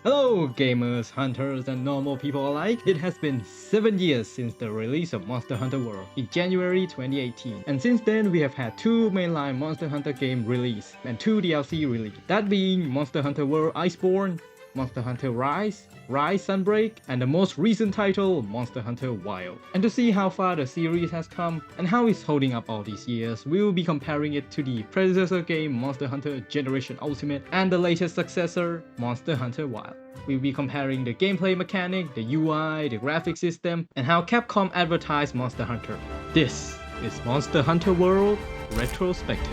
Hello gamers, hunters and normal people alike. It has been 7 years since the release of Monster Hunter World in January 2018, and since then we have had 2 mainline Monster Hunter game release and 2 DLC release, that being Monster Hunter World Iceborn, Monster Hunter Rise, Rise Sunbreak, and the most recent title, Monster Hunter Wild. And to see how far the series has come and how it's holding up all these years, we will be comparing it to the predecessor game Monster Hunter Generation Ultimate and the latest successor, Monster Hunter Wild. We'll be comparing the gameplay mechanic, the UI, the graphic system, and how Capcom advertised Monster Hunter. This is Monster Hunter World Retrospective.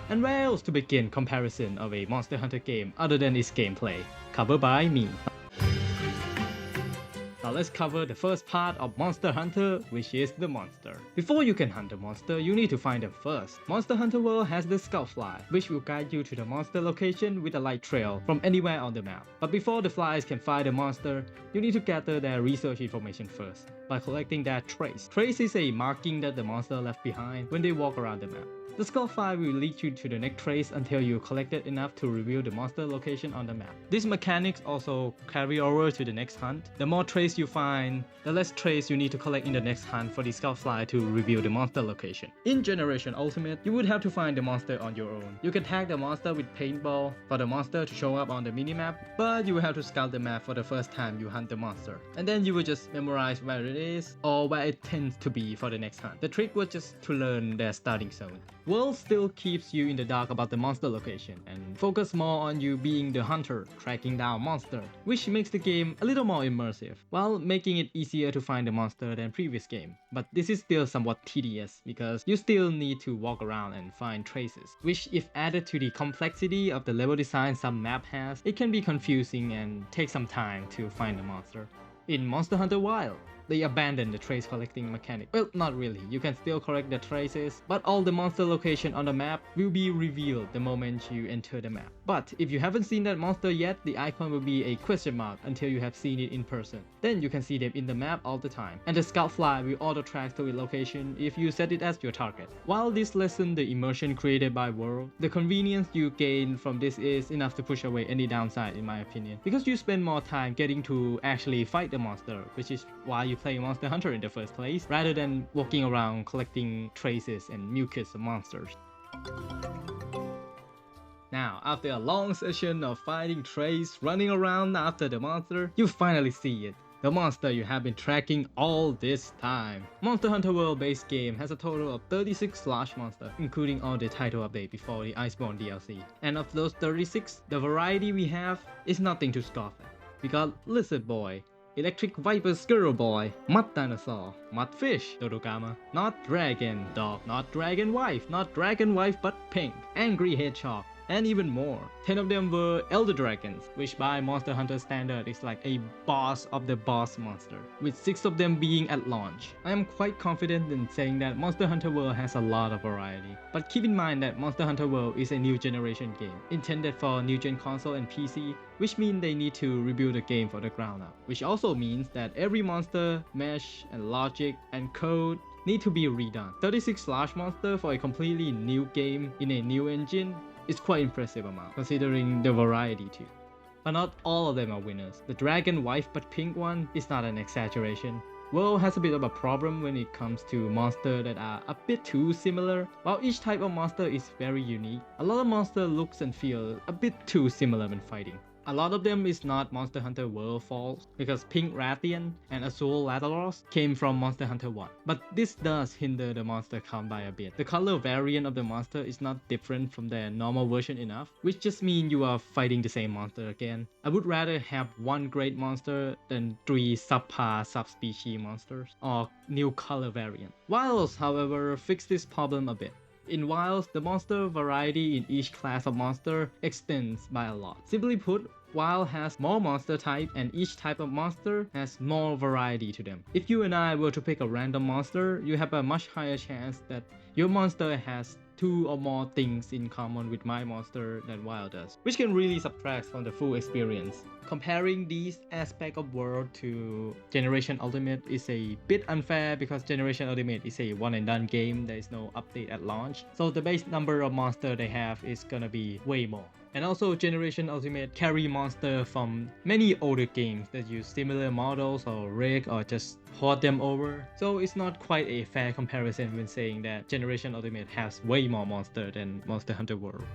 And where else to begin comparison of a Monster Hunter game other than its gameplay? Covered by me. Now let's cover the first part of Monster Hunter, which is the monster. Before you can hunt the monster, you need to find them first. Monster Hunter World has the Scoutfly, which will guide you to the monster location with a light trail from anywhere on the map. But before the flies can find the monster, you need to gather their research information first by collecting their trace. Trace is a marking that the monster left behind when they walk around the map. The Scoutfly will lead you to the next trace until you collected enough to reveal the monster location on the map. These mechanics also carry over to the next hunt. The more trace you find, the less trace you need to collect in the next hunt for the Scoutfly to reveal the monster location. In Generation Ultimate, you would have to find the monster on your own. You can tag the monster with paintball for the monster to show up on the minimap, but you will have to scout the map for the first time you hunt the monster. And then you will just memorize where it is or where it tends to be for the next hunt. The trick was just to learn their starting zone. World still keeps you in the dark about the monster location and focus more on you being the hunter tracking down monster, which makes the game a little more immersive, while making it easier to find the monster than previous game. But this is still somewhat tedious because you still need to walk around and find traces, which if added to the complexity of the level design some map has, it can be confusing and take some time to find the monster. In Monster Hunter Wild, they abandoned the trace collecting mechanic. Well, not really, you can still collect the traces, but all the monster location on the map will be revealed the moment you enter the map. But if you haven't seen that monster yet, the icon will be a question mark until you have seen it in person. Then you can see them in the map all the time. And the Scoutfly will auto-track to its location if you set it as your target. While this lessens the immersion created by World, the convenience you gain from this is enough to push away any downside in my opinion. Because you spend more time getting to actually fight the monster, which is why you play Monster Hunter in the first place, rather than walking around collecting traces and mucus of monsters. Now, after a long session of finding trace, running around after the monster, you finally see it. The monster you have been tracking all this time. Monster Hunter World base game has a total of 36 large monsters, including all the title update before the Iceborn DLC. And of those 36, the variety we have is nothing to scoff at. We got Lizard Boy, Electric Viper Squirrel Boy, Mud Dinosaur, Mud Fish, Dodogama, Not Dragon Dog, Not Dragon Wife, Not Dragon Wife but Pink, Angry Hedgehog, and even more. 10 of them were Elder Dragons, which by Monster Hunter standard is like a boss of the boss monster, with 6 of them being at launch. I am quite confident in saying that Monster Hunter World has a lot of variety, but keep in mind that Monster Hunter World is a new generation game, intended for new gen console and PC, which means they need to rebuild the game for the ground up, which also means that every monster, mesh, and logic, and code need to be redone. 36 large monster for a completely new game in a new engine is quite impressive amount, considering the variety too. But not all of them are winners. The Dragon Wife but Pink one is not an exaggeration. World has a bit of a problem when it comes to monsters that are a bit too similar. While each type of monster is very unique, a lot of monsters looks and feel a bit too similar when fighting. A lot of them is not Monster Hunter World fault, because Pink Rathian and Azul Latalos came from Monster Hunter 1. But this does hinder the monster count by a bit. The color variant of the monster is not different from their normal version enough, which just means you are fighting the same monster again. I would rather have one great monster than 3 subpar subspecies monsters, or new color variant. Wilds, however, fix this problem a bit. In Wilds, the monster variety in each class of monster extends by a lot. Simply put, Wild has more monster type and each type of monster has more variety to them. If you and I were to pick a random monster, you have a much higher chance that your monster has 2 or more things in common with my monster than Wild does, which can really subtract from the full experience. Comparing these aspects of world to Generation Ultimate is a bit unfair because Generation Ultimate is a one and done game, there is no update at launch, so the base number of monster they have is gonna be way more. And also Generation Ultimate carry monster from many older games that use similar models or rig or just port them over. So it's not quite a fair comparison when saying that Generation Ultimate has way more monster than Monster Hunter World.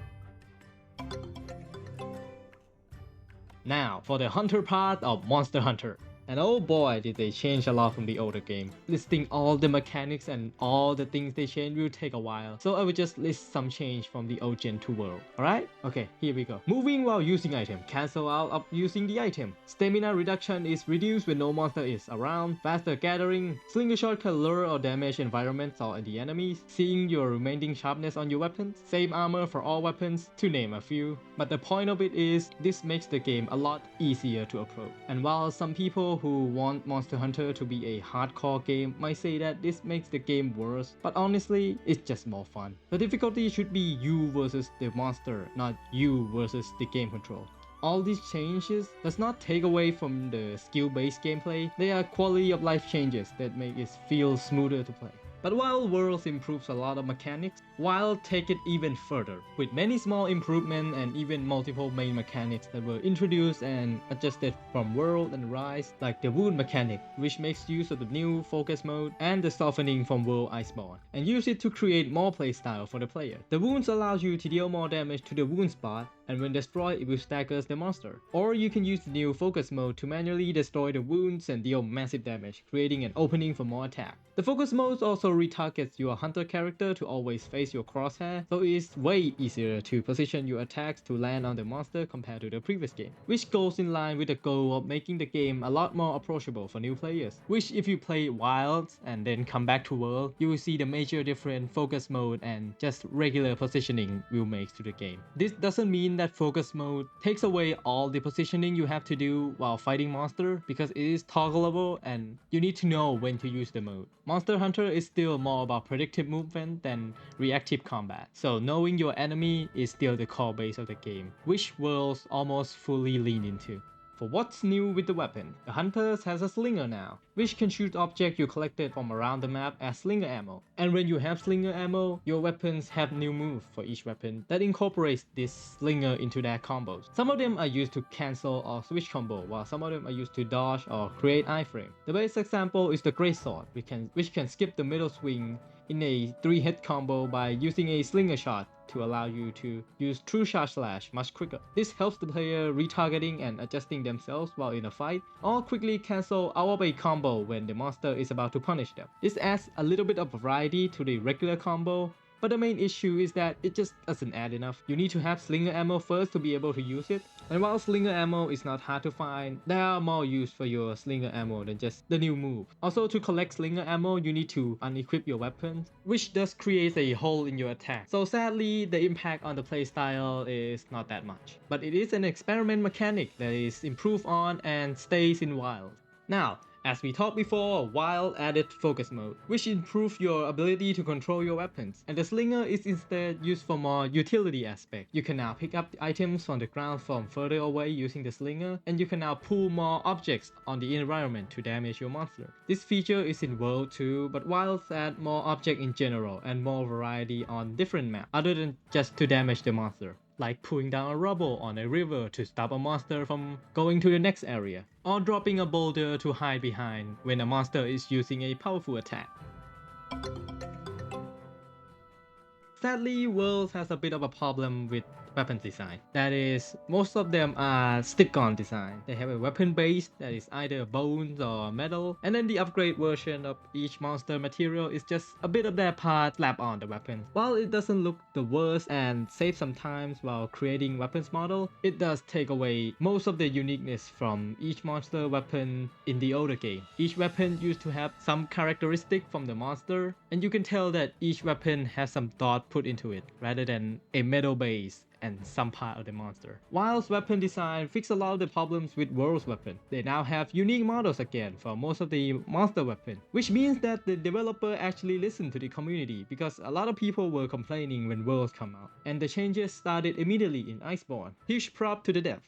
Now for the hunter part of Monster Hunter. And oh boy, did they change a lot from the older game. Listing all the mechanics and all the things they changed will take a while, so I will just list some change from the old Gen 2 world. Alright? Okay, here we go. Moving while using item. Cancel out of using the item. Stamina reduction is reduced when no monster is around. Faster gathering. Slinger shot can lure or damage environments or the enemies. Seeing your remaining sharpness on your weapons. Same armor for all weapons, to name a few. But the point of it is, this makes the game a lot easier to approach. And while some people who want Monster Hunter to be a hardcore game might say that this makes the game worse, but honestly, it's just more fun. The difficulty should be you versus the monster, not you versus the game control. All these changes does not take away from the skill-based gameplay, they are quality of life changes that make it feel smoother to play. But while Worlds improves a lot of mechanics, Wild take it even further, with many small improvements and even multiple main mechanics that were introduced and adjusted from World and Rise, like the wound mechanic, which makes use of the new focus mode, and the softening from World Iceborn, and use it to create more playstyle for the player. The wounds allows you to deal more damage to the wound spot, and when destroyed it will staggers the monster. Or you can use the new focus mode to manually destroy the wounds and deal massive damage, creating an opening for more attack. The focus mode also retargets your hunter character to always face your crosshair, so it is way easier to position your attacks to land on the monster compared to the previous game, which goes in line with the goal of making the game a lot more approachable for new players, which if you play Wilds and then come back to World, you will see the major different focus mode and just regular positioning will make to the game. This doesn't mean that focus mode takes away all the positioning you have to do while fighting monster, because it is toggleable and you need to know when to use the mode. Monster Hunter is still more about predictive movement than reactive combat, so knowing your enemy is still the core base of the game, which Worlds almost fully lean into. For what's new with the weapon, the Hunters has a slinger now, which can shoot objects you collected from around the map as slinger ammo. And when you have slinger ammo, your weapons have new moves for each weapon that incorporates this slinger into their combos. Some of them are used to cancel or switch combo, while some of them are used to dodge or create iframe. The best example is the Greatsword, which can skip the middle swing in a 3-hit combo by using a slinger shot to allow you to use True Shot Slash much quicker. This helps the player retargeting and adjusting themselves while in a fight, or quickly cancel out of a combo when the monster is about to punish them. This adds a little bit of variety to the regular combo, but the main issue is that it just doesn't add enough. You need to have slinger ammo first to be able to use it, and while slinger ammo is not hard to find, there are more use for your slinger ammo than just the new move. Also, to collect slinger ammo, you need to unequip your weapons, which does create a hole in your attack. So sadly, the impact on the playstyle is not that much. But it is an experiment mechanic that is improved on and stays in Wild. Now, as we talked before, Wild added focus mode, which improves your ability to control your weapons, and the slinger is instead used for more utility aspect. You can now pick up items on the ground from further away using the slinger, and you can now pull more objects on the environment to damage your monster. This feature is in World 2, but Wilds add more objects in general and more variety on different maps, other than just to damage the monster, like pulling down a rubble on a river to stop a monster from going to the next area, or dropping a boulder to hide behind when a monster is using a powerful attack. Sadly, Worlds has a bit of a problem with weapon design. That is, most of them are stick-on design. They have a weapon base that is either bones or metal, and then the upgrade version of each monster material is just a bit of their part slapped on the weapon. While it doesn't look the worst and saves some time while creating weapons model, it does take away most of the uniqueness from each monster weapon in the older game. Each weapon used to have some characteristic from the monster, and you can tell that each weapon has some thought put into it, rather than a metal base and some part of the monster. Whilst weapon design fixed a lot of the problems with World's weapon, they now have unique models again for most of the monster weapon, which means that the developer actually listened to the community because a lot of people were complaining when Worlds come out, and the changes started immediately in Iceborn. Huge prop to the dev.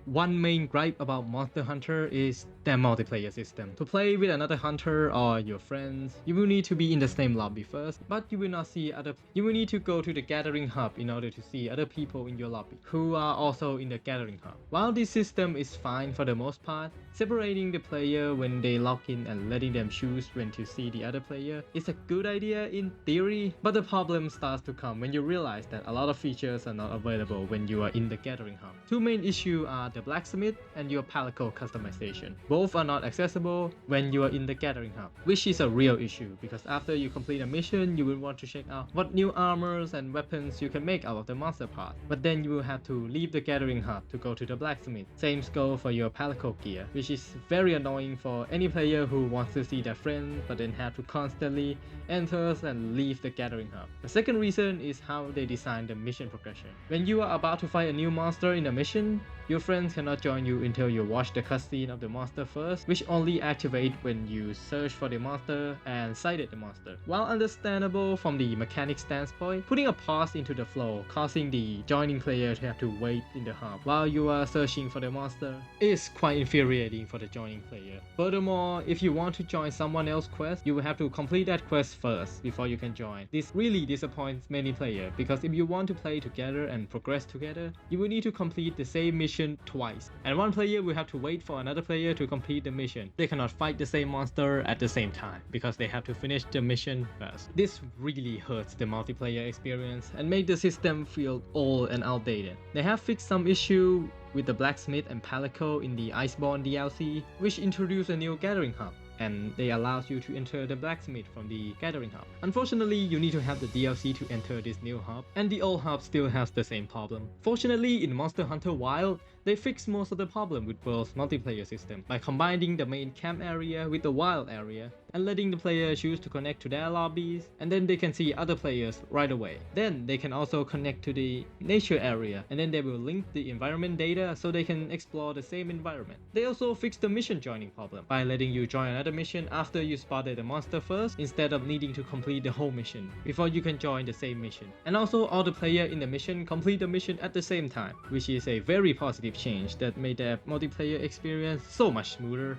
One main gripe about Monster Hunter is their multiplayer system. To play with another hunter or your friends, you will need to be in the same lobby first, but you will not see you will need to go to the gathering hub in order to see other people in your lobby who are also in the gathering hub. While this system is fine for the most part, separating the player when they log in and letting them choose when to see the other player is a good idea in theory, but the problem starts to come when you realize that a lot of features are not available when you are in the gathering hub. Two main issues are the blacksmith and your palico customization. Both are not accessible when you are in the gathering hub, which is a real issue because after you complete a mission, you will want to check out what new armors and weapons you can make out of the monster part. But then you will have to leave the gathering hub to go to the blacksmith. Same goes for your palico gear, which is very annoying for any player who wants to see their friend but then have to constantly enter and leave the gathering hub. The second reason is how they design the mission progression. When you are about to fight a new monster in a mission, your friends cannot join you until you watch the cutscene of the monster first, which only activates when you search for the monster and sighted the monster. While understandable from the mechanic standpoint, putting a pause into the flow, causing the joining player to have to wait in the hub while you are searching for the monster, is quite infuriating for the joining player. Furthermore, if you want to join someone else's quest, you will have to complete that quest first before you can join. This really disappoints many players because if you want to play together and progress together, you will need to complete the same mission twice, and one player will have to wait for another player to complete the mission. They cannot fight the same monster at the same time because they have to finish the mission first. This really hurts the multiplayer experience and make the system feel old and outdated. They have fixed some issue with the blacksmith and palico in the Iceborn DLC, which introduced a new gathering hub, and they allows you to enter the blacksmith from the gathering hub. Unfortunately, you need to have the DLC to enter this new hub, and the old hub still has the same problem. Fortunately, in Monster Hunter Wild, they fixed most of the problem with World's multiplayer system by combining the main camp area with the wild area and letting the player choose to connect to their lobbies, and then they can see other players right away. Then they can also connect to the nature area, and then they will link the environment data so they can explore the same environment. They also fixed the mission joining problem by letting you join another mission after you spotted the monster first, instead of needing to complete the whole mission before you can join the same mission. And also all the players in the mission complete the mission at the same time, which is a very positive change that made their multiplayer experience so much smoother.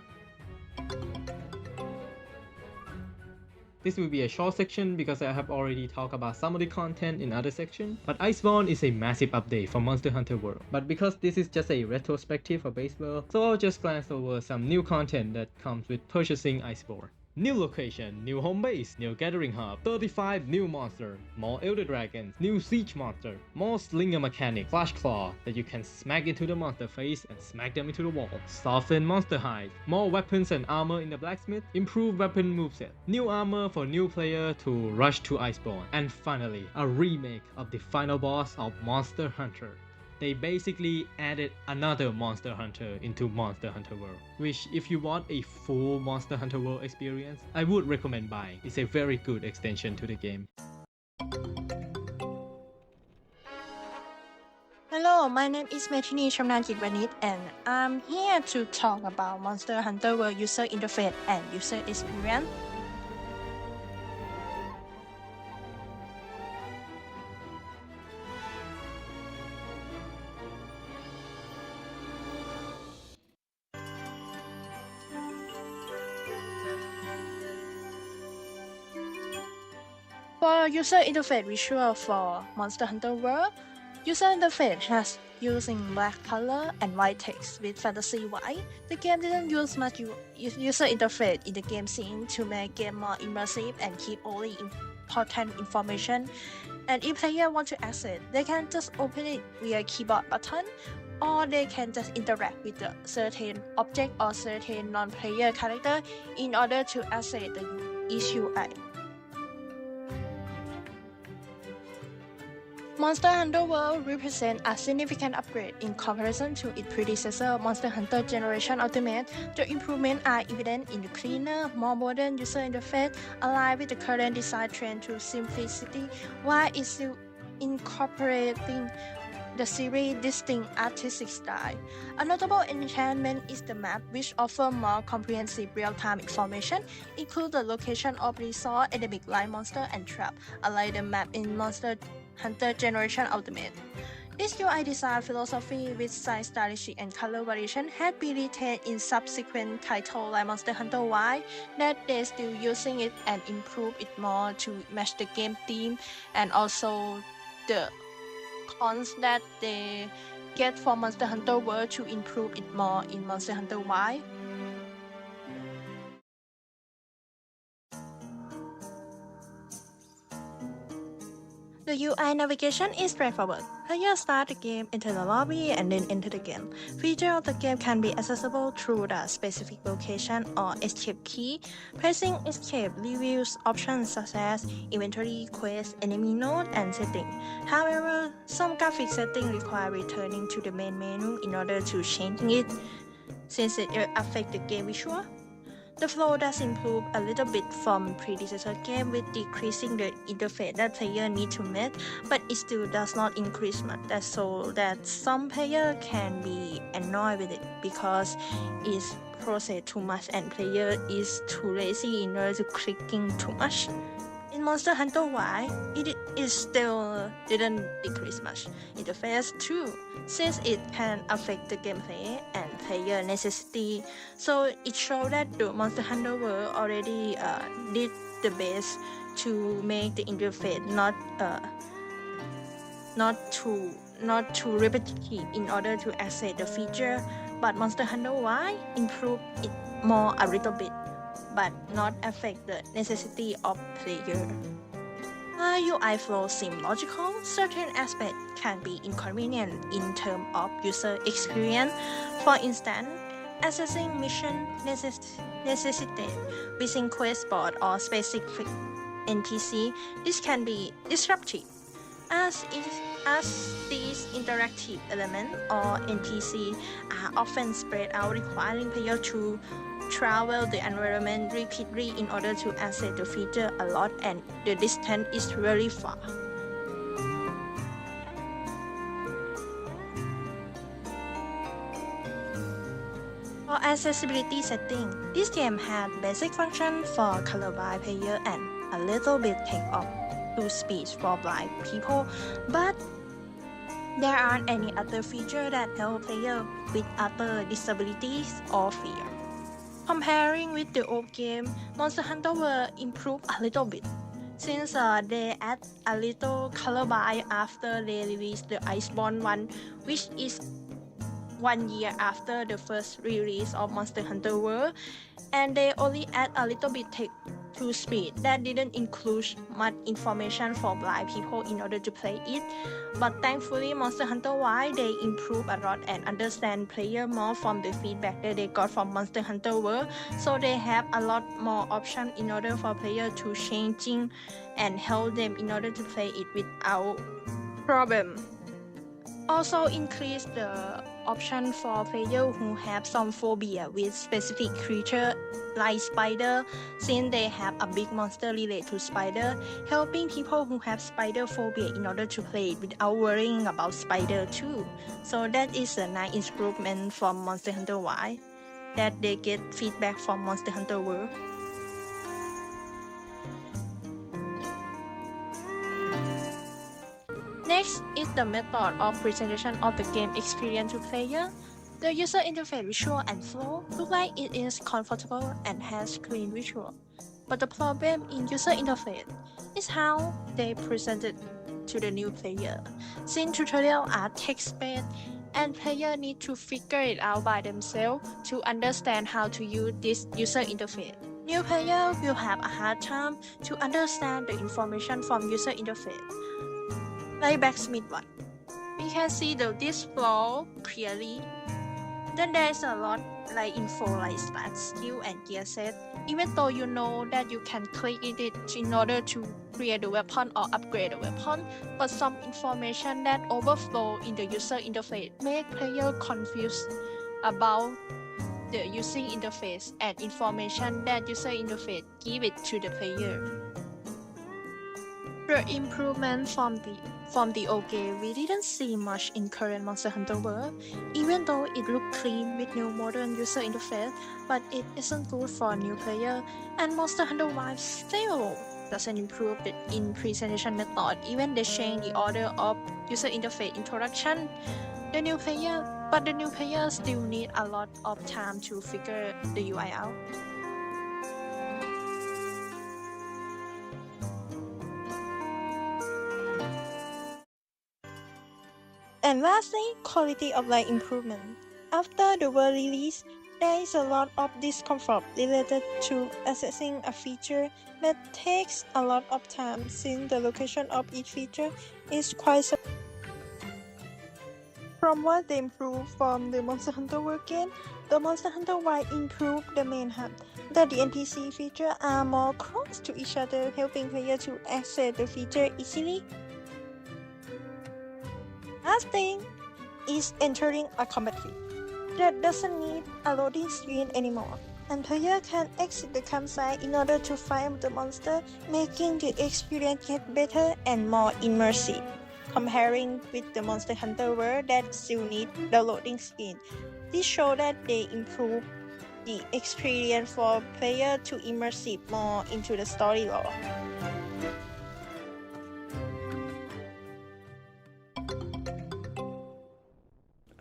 This will be a short section because I have already talked about some of the content in other sections, but Iceborn is a massive update for Monster Hunter World. But because this is just a retrospective for base world, so I'll just glance over some new content that comes with purchasing Iceborn. New location, new home base, new gathering hub, 35 new monsters, more elder dragons, new siege monster, more slinger mechanic, flash claw that you can smack into the monster face and smack them into the wall, soften monster hide, more weapons and armor in the blacksmith, improved weapon moveset, new armor for new player to rush to Iceborn, and finally a remake of the final boss of Monster Hunter. They basically added another Monster Hunter into Monster Hunter World, which if you want a full Monster Hunter World experience, I would recommend buying. It's a very good extension to the game. Hello, my name is Metinee Shamnankitwanish and I'm here to talk about Monster Hunter World user interface and user experience. For user interface visual for Monster Hunter World, user interface has using black color and white text with fantasy white. The game didn't use much user interface in the game scene to make game more immersive and keep only important information. And if players want to access, they can just open it via keyboard button, or they can just interact with a certain object or certain non-player character in order to access the Monster Hunter World represents a significant upgrade in comparison to its predecessor, Monster Hunter Generation Ultimate. The improvements are evident in the cleaner, more modern user interface, aligned with the current design trend to simplicity, while it's still incorporating the series' distinct artistic style. A notable enhancement is the map, which offers more comprehensive real-time information, including the location of resource, endemic light monster, and trap, unlike the map in Monster Hunter Generation Ultimate. This UI design philosophy with size stylistic and color variation had been retained in subsequent titles like Monster Hunter Y, that they're still using it and improve it more to match the game theme and also the cons that they get from Monster Hunter World to improve it more in Monster Hunter Y. The UI navigation is straightforward. Players start the game, enter the lobby, and then enter the game. Features of the game can be accessible through the specific location or escape key. Pressing escape reveals options such as inventory, quest, enemy node, and setting. However, some graphic settings require returning to the main menu in order to change it, since it affects the game visual. The flow does improve a little bit from predecessor game with decreasing the interface that player need to make, but it still does not increase much. That's so that some player can be annoyed with it because it's processed too much and player is too lazy in order to clicking too much. In Monster Hunter Y, it still didn't decrease much interface too, since it can affect the gameplay and player necessity. So it showed that the Monster Hunter World already did the best to make the interface not too repetitive in order to access the feature. But Monster Hunter Y improved it more a little bit, but not affect the necessity of player. UI flow seem logical. Certain aspects can be inconvenient in terms of user experience. For instance, accessing mission necessity within quest board or specific NPC. This can be disruptive, as these interactive elements or NPC are often spread out, requiring players to travel the environment repeatedly in order to access the feature a lot, and the distance is really far. For accessibility setting, this game had basic function for colorblind player and a little bit take off to speech for blind people, but there aren't any other feature that help players with other disabilities or fear. Comparing with the old game, Monster Hunter World improved a little bit, since they add a little colorblind after they released the Iceborn one, which is 1 year after the first release of Monster Hunter World, and they only add a little bit text to speed that didn't include much information for blind people in order to play it. But thankfully, Monster Hunter Y, they improve a lot and understand player more from the feedback that they got from Monster Hunter World, so they have a lot more options in order for player to changing and help them in order to play it without problem. Also increase the option for players who have some phobia with specific creature like spider, since they have a big monster related to spider, helping people who have spider phobia in order to play it without worrying about spider too. So that is a nice improvement from Monster Hunter Y that they get feedback from Monster Hunter World. Next is the method of presentation of the game experience to player. The user interface visual and flow look like it is comfortable and has clean visual. But the problem in user interface is how they present it to the new player. Since tutorials are text-based and players need to figure it out by themselves to understand how to use this user interface. New players will have a hard time to understand the information from user interface. Like Backsmith one, we can see this flow clearly. Then there is a lot like info like stats, skill, and gear set. Even though you know that you can click it in order to create a weapon or upgrade a weapon, but some information that overflow in the user interface make player confused about the using interface and information that user interface give it to the player. The improvement from the old game, we didn't see much in current Monster Hunter World, even though it looked clean with new modern user interface, but it isn't good for new player, and Monster Hunter Wilds still doesn't improve in presentation method, even they change the order of user interface introduction. The new player still need a lot of time to figure the UI out. And lastly, quality of life improvement. After the world release, there is a lot of discomfort related to accessing a feature that takes a lot of time since the location of each feature is quite From what they improved from the Monster Hunter World game, the Monster Hunter Wilds improved the main hub, that the NPC features are more close to each other, helping players to access the feature easily. Last thing is entering a combat field that doesn't need a loading screen anymore, and player can exit the campsite in order to fight the monster, making the experience get better and more immersive, comparing with the Monster Hunter World that still need the loading screen. This shows that they improve the experience for player to immersive more into the story lore.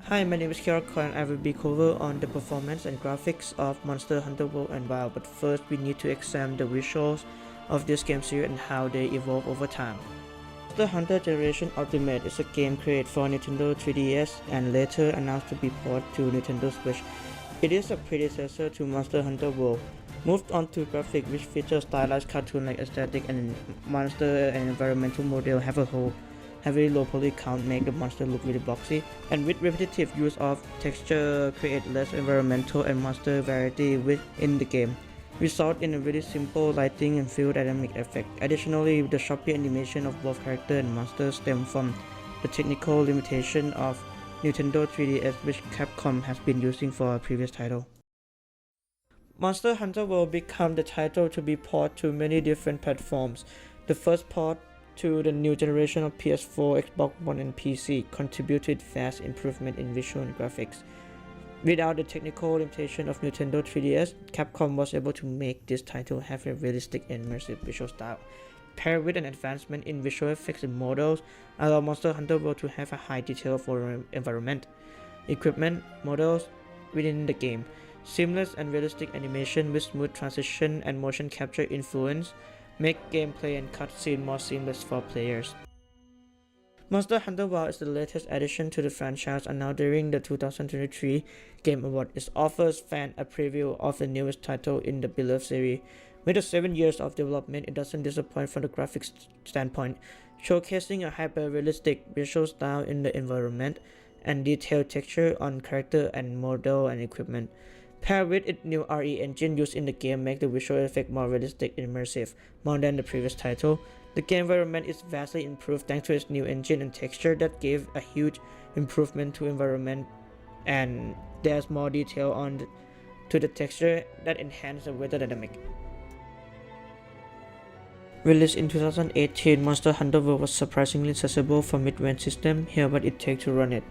Hi, my name is Kirakorn and I will be cover on the performance and graphics of Monster Hunter World and Wild, but first we need to examine the visuals of this game series and how they evolve over time. Monster Hunter Generation Ultimate is a game created for Nintendo 3DS and later announced to be ported to Nintendo Switch. It is a predecessor to Monster Hunter World. Moved on to graphics, which features stylized cartoon-like aesthetic and monster and environmental model have a whole heavily low poly count make the monster look really boxy, and with repetitive use of texture create less environmental and monster variety within the game, result in a really simple lighting and field dynamic effect. Additionally, the choppy animation of both character and monsters stem from the technical limitation of Nintendo 3DS, which Capcom has been using for a previous title. Monster Hunter World became the title to be ported to many different platforms. The first port to the new generation of PS4, Xbox One and PC contributed vast improvement in visual and graphics. Without the technical limitation of Nintendo 3DS, Capcom was able to make this title have a realistic and immersive visual style. Paired with an advancement in visual effects and models, allow Monster Hunter World to have a high detail for environment, equipment, models within the game. Seamless and realistic animation with smooth transition and motion capture influence make gameplay and cutscene more seamless for players. Monster Hunter World is the latest addition to the franchise, and now during the 2023 Game Award, it offers fans a preview of the newest title in the beloved series. With the 7 years of development, it doesn't disappoint from the graphics standpoint, showcasing a hyper-realistic visual style in the environment and detailed texture on character and model and equipment. Paired with its new RE engine used in the game make the visual effect more realistic and immersive, more than the previous title. The game environment is vastly improved thanks to its new engine and texture that gave a huge improvement to environment, and there's more detail to the texture that enhance the weather dynamic. Released in 2018, Monster Hunter World was surprisingly accessible for mid-range system. Here's what it takes to run it.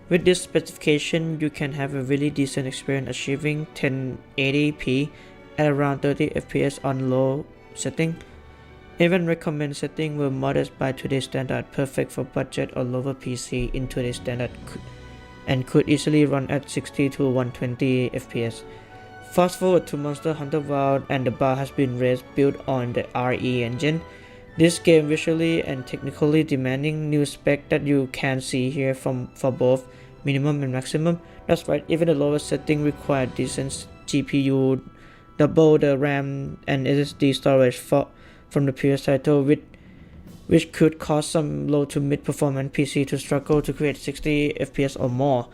With this specification, you can have a really decent experience achieving 1080p at around 30 FPS on low setting. Even recommend setting were modest by today's standard, perfect for budget or lower PC in today's standard, and could easily run at 60 to 120 FPS. Fast forward to Monster Hunter World and the bar has been raised, built on the RE engine. This game visually and technically demanding new spec that you can see here for both minimum and maximum. That's right, even the lowest setting require decent GPU, double the RAM and SSD storage from the previous title, which could cause some low to mid performance PC to struggle to create 60 FPS or more.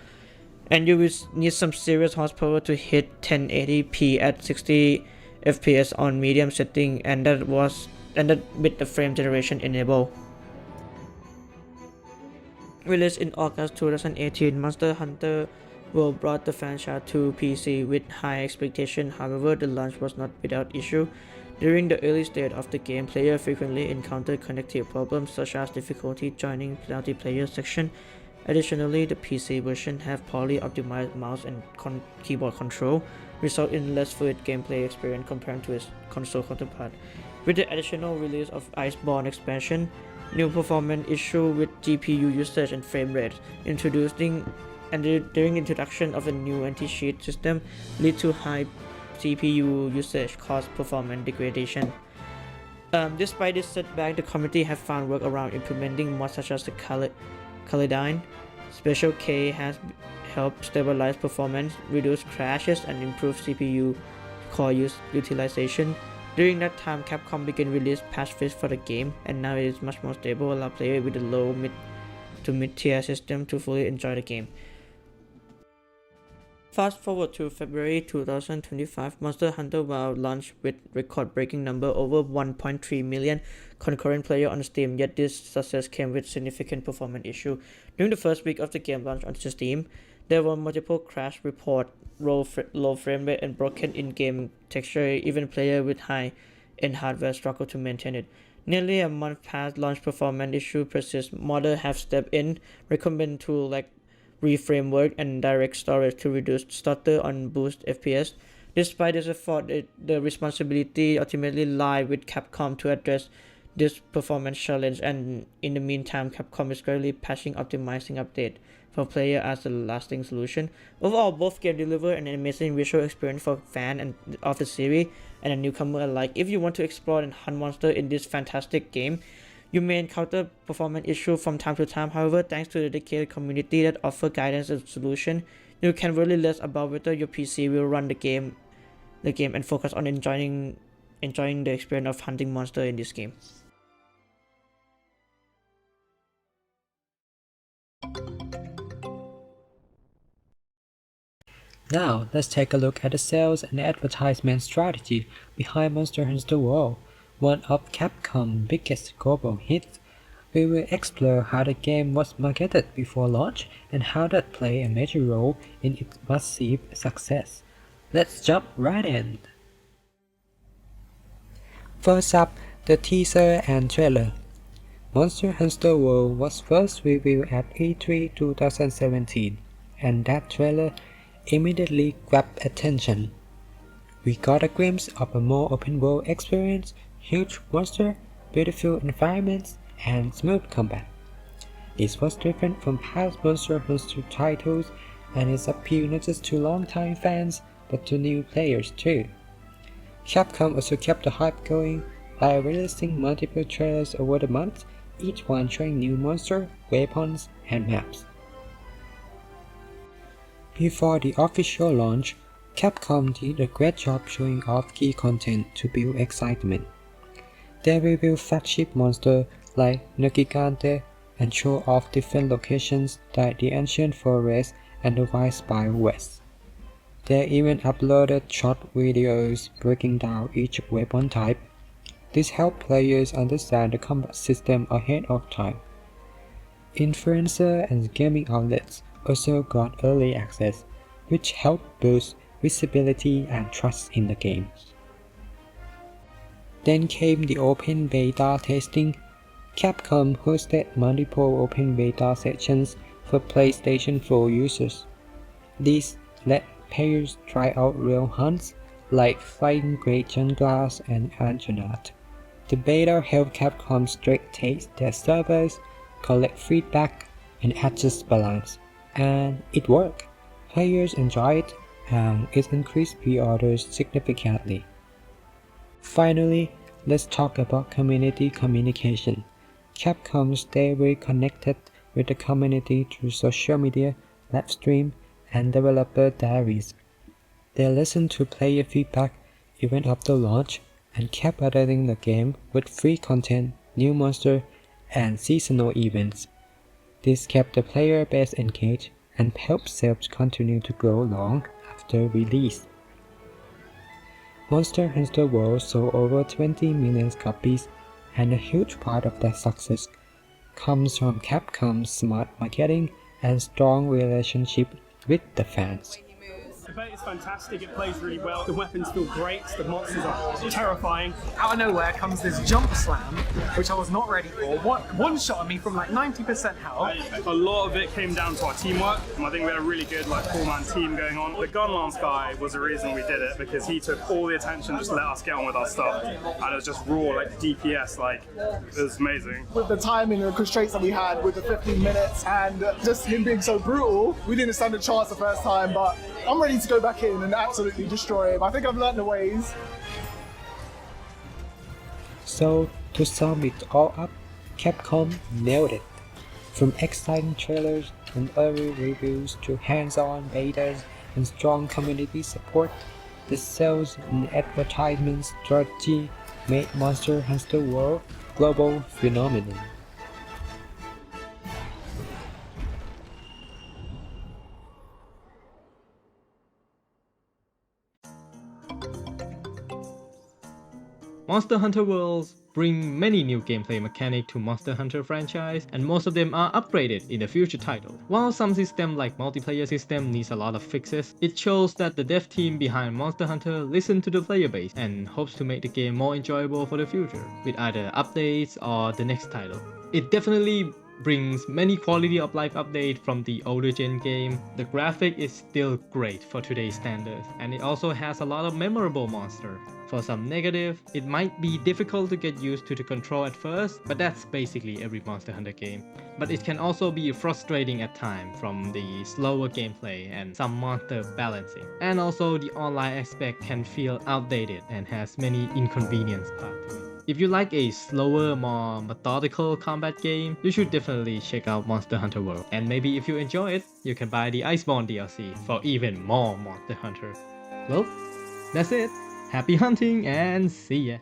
and you will need some serious horsepower to hit 1080p at 60 FPS on medium setting, and that with the frame generation enabled. Released in August 2018, Monster Hunter World brought the franchise to PC with high expectation. However, the launch was not without issue. During the early stage of the game, players frequently encountered connectivity problems such as difficulty joining multiplayer section. Additionally, the PC version have poorly optimized mouse and keyboard control, resulting in less fluid gameplay experience compared to its console counterpart. With the additional release of Iceborn expansion, new performance issues with GPU usage and frame rate during introduction of a new anti-cheat system lead to high CPU usage, cause performance degradation. Despite this setback, the community have found workaround implementing mods such as the Kaledine. Special K has helped stabilize performance, reduce crashes, and improve CPU core utilization. During that time, Capcom began release patch fix for the game, and now it is much more stable, allow players with a low to mid-tier system to fully enjoy the game. Fast forward to February 2025, Monster Hunter World launched with record-breaking number over 1.3 million concurrent players on Steam, yet this success came with significant performance issues. During the first week of the game launch on Steam, there were multiple crash reports, low frame rate, and broken in-game texture. Even players with high-end hardware struggle to maintain it. Nearly a month past launch, performance issues persist. Modders have stepped in, recommend tools like reframework and direct storage to reduce stutter and boost FPS. Despite this effort, the responsibility ultimately lies with Capcom to address this performance challenge, and in the meantime, Capcom is currently patching optimizing update for player as a lasting solution. Overall, both games deliver an amazing visual experience for fans of the series and a newcomer alike. If you want to explore and hunt monsters in this fantastic game, you may encounter performance issues from time to time. However, thanks to the dedicated community that offer guidance and solution, you can worry less about whether your PC will run the game and focus on enjoying the experience of hunting monsters in this game. Now, let's take a look at the sales and advertisement strategy behind Monster Hunter World, one of Capcom's biggest global hits. We will explore how the game was marketed before launch and how that played a major role in its massive success. Let's jump right in. First up, the teaser and trailer. Monster Hunter World was first revealed at E3 2017, and that trailer immediately grabbed attention. We got a glimpse of a more open-world experience, huge monster, beautiful environments, and smooth combat. This was different from past Monster Hunter titles, and its appeal not just to longtime fans, but to new players too. Capcom also kept the hype going by releasing multiple trailers over the months, each one showing new monsters, weapons, and maps. Before the official launch, Capcom did a great job showing off key content to build excitement. They revealed flagship monsters like Nagigante and show off different locations like the Ancient Forest and the White Spire West. They even uploaded short videos breaking down each weapon type. This helped players understand the combat system ahead of time. Influencers and gaming outlets also got early access, which helped boost visibility and trust in the game. Then came the open beta testing. Capcom hosted multiple open beta sessions for PlayStation 4 users. These let players try out real hunts like Flying Great Junglass and Anjanath. The beta helped Capcom test their servers, collect feedback, and adjust balance. And it worked. Players enjoyed it, and it increased pre-orders significantly. Finally, let's talk about community communication. Capcom stayed very connected with the community through social media, live stream, and developer diaries. They listened to player feedback even after launch and kept updating the game with free content, new monsters, and seasonal events. This kept the player base engaged and help sales continue to grow long after release. Monster Hunter World sold over 20 million copies, and a huge part of that success comes from Capcom's smart marketing and strong relationship with the fans. The bait is fantastic, it plays really well, the weapons feel great, the monsters are terrifying. Out of nowhere comes this jump slam, which I was not ready for. One shot at me from like 90% health. A lot of it came down to our teamwork, and I think we had a really good like 4-man team going on. The gun lance guy was the reason we did it, because he took all the attention, just let us get on with our stuff, and it was just raw, like DPS, like it was amazing. With the timing and the constraints that we had with the 15 minutes and just him being so brutal, we didn't stand a chance the first time, but I'm ready to go back in and absolutely destroy him. I think I've learned the ways. So, to sum it all up, Capcom nailed it. From exciting trailers and early reviews to hands-on betas and strong community support, the sales and advertisement strategy made Monster Hunter World a global phenomenon. Monster Hunter Worlds bring many new gameplay mechanics to Monster Hunter franchise, and most of them are upgraded in the future title. While some systems like multiplayer system needs a lot of fixes, it shows that the dev team behind Monster Hunter listened to the player base and hopes to make the game more enjoyable for the future, with either updates or the next title. It definitely brings many quality of life updates from the older gen game. The graphic is still great for today's standards, and it also has a lot of memorable monsters. For some negative, it might be difficult to get used to the control at first, but that's basically every Monster Hunter game. But it can also be frustrating at times from the slower gameplay and some monster balancing. And also the online aspect can feel outdated and has many inconvenience parts to it. If you like a slower, more methodical combat game, you should definitely check out Monster Hunter World. And maybe if you enjoy it, you can buy the Iceborn DLC for even more Monster Hunter. Well, that's it. Happy hunting and see ya!